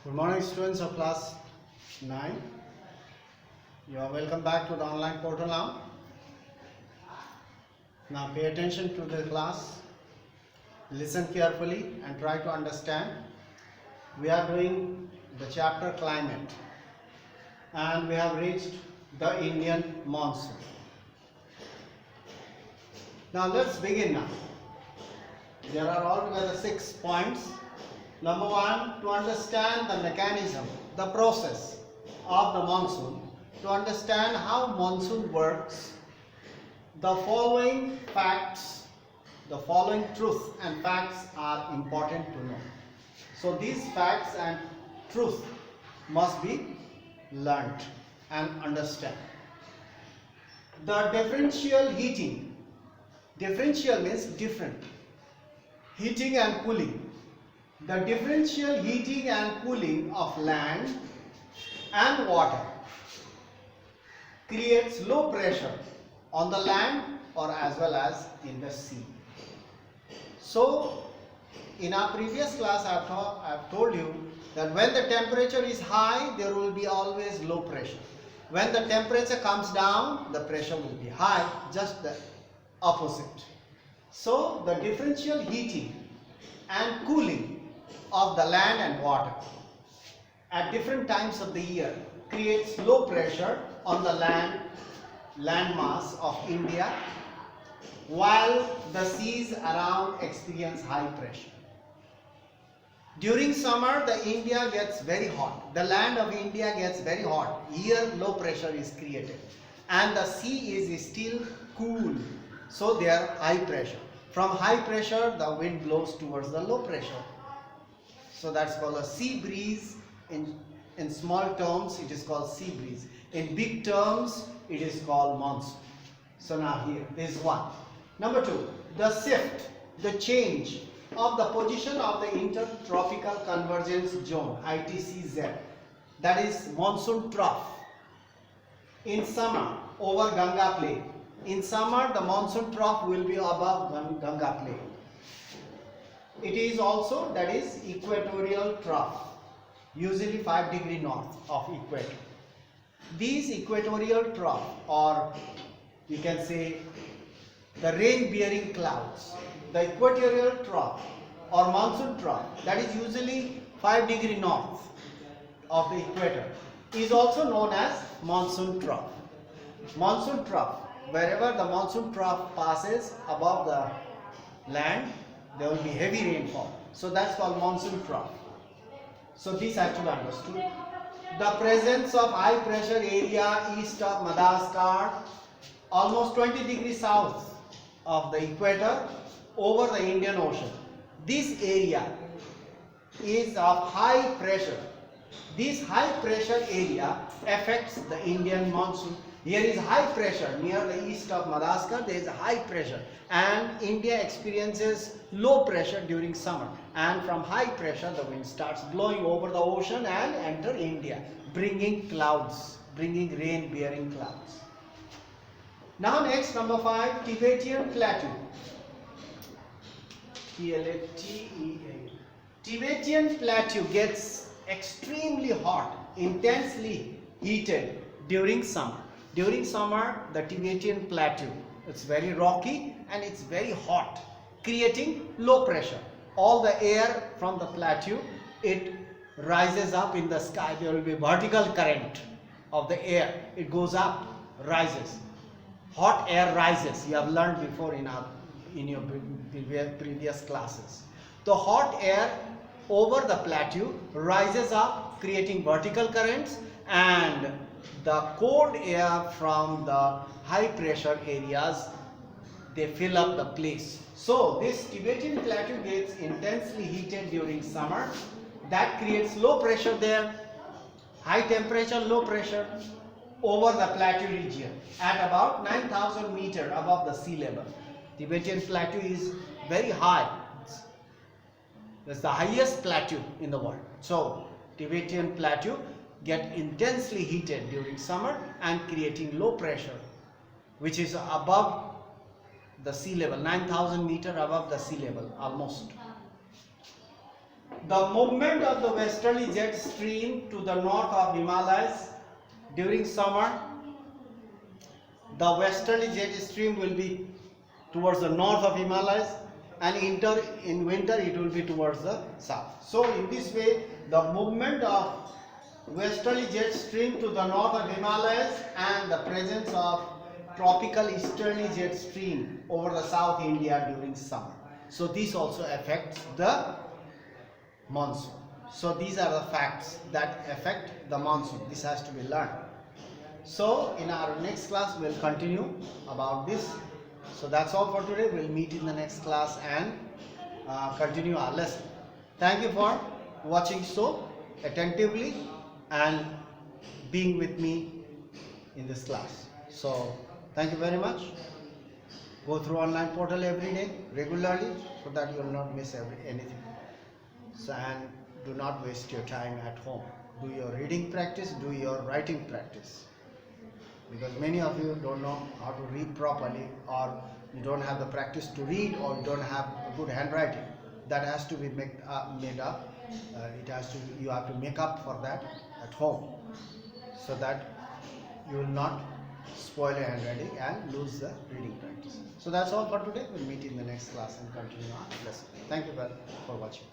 Good morning, students of class 9. You are welcome back to the online portal now. Now pay attention to the class. Listen carefully and try to understand. We are doing the chapter climate and we have reached the Indian monsoon. Now let's begin now. There are altogether 6 points. Number 1, to understand the mechanism, the process of the monsoon, to understand how monsoon works, the following facts, the following truth and facts are important to know. So these facts and truth must be learnt and understand. The differential heating. Differential means different. Heating and cooling. The differential heating and cooling of land and water creates low pressure on the land or as well as in the sea. So in our previous class I have told you that when the temperature is high, there will be always low pressure. When the temperature comes down, the pressure will be high, just the opposite. So the differential heating and cooling of the land and water at different times of the year creates low pressure on the land mass of India, while the seas around experience high pressure. During summer, the India gets very hot. The land of India gets very hot. Here low pressure is created and the sea is still cool. So there high pressure. From high pressure, the wind blows towards the low pressure. So that's called a sea breeze. In small terms, it is called sea breeze. In big terms, it is called monsoon. So now here, this is one. Number 2, the shift, the change of the position of the intertropical convergence zone, ITCZ, that is monsoon trough. In summer, over Ganga Plain. In summer, the monsoon trough will be above Ganga Plain. It is also, that is, equatorial trough, usually 5 degrees north of equator. These equatorial trough, or you can say the rain-bearing clouds, the equatorial trough or monsoon trough, that is usually 5 degrees north of the equator, is also known as monsoon trough. Monsoon trough, wherever the monsoon trough passes above the land, there will be heavy rainfall. So that's called monsoon trough. So this has to be understood. The presence of high pressure area east of Madagascar, almost 20 degrees south of the equator, over the Indian Ocean. This area is of high pressure. This high pressure area affects the Indian monsoon. Here is high pressure near the east of Madagascar. There is a high pressure and India experiences low pressure during summer, and from high pressure the wind starts blowing over the ocean and enter India, bringing clouds, bringing rain bearing clouds. Now next, number 5, Tibetan Plateau. Platea. Tibetan Plateau gets extremely hot, intensely heated during summer. During summer, the Tibetan Plateau, it's very rocky and it's very hot, creating low pressure. All the air from the plateau, it rises up in the sky. There will be vertical current of the air. It goes up, rises. Hot air rises. You have learned before in your previous classes. The hot air over the plateau rises up, creating vertical currents, and the cold air from the high pressure areas, they fill up the place. So this Tibetan Plateau gets intensely heated during summer. That creates low pressure there, high temperature, low pressure over the plateau region at about 9,000 meters above the sea level. Tibetan Plateau is very high. It's the highest plateau in the world. So Tibetan Plateau get intensely heated during summer and creating low pressure, which is above the sea level, 9,000 meters above the sea level almost. the movement of the westerly jet stream to the north of Himalayas during summer, the westerly jet stream will be towards the north of Himalayas, and in winter it will be towards the south. So in this way, the movement of westerly jet stream to the north of Himalayas and the presence of tropical easterly jet stream over the South India during summer. So this also affects the monsoon. So these are the facts that affect the monsoon. This has to be learned. So in our next class we'll continue about this. So that's all for today. We'll meet in the next class and continue our lesson. Thank you for watching so attentively and being with me in this class. So thank you very much. Go through online portal every day regularly so that you will not miss anything. So, and do not waste your time at home. Do your reading practice, do your writing practice, because many of you don't know how to read properly, or you don't have the practice to read, or you don't have a good handwriting. That has to be made up. You have to make up for that at home, so that you will not spoil your handwriting and lose the reading practice. So that's all for today. We'll meet in the next class and continue our lesson. Thank you for watching.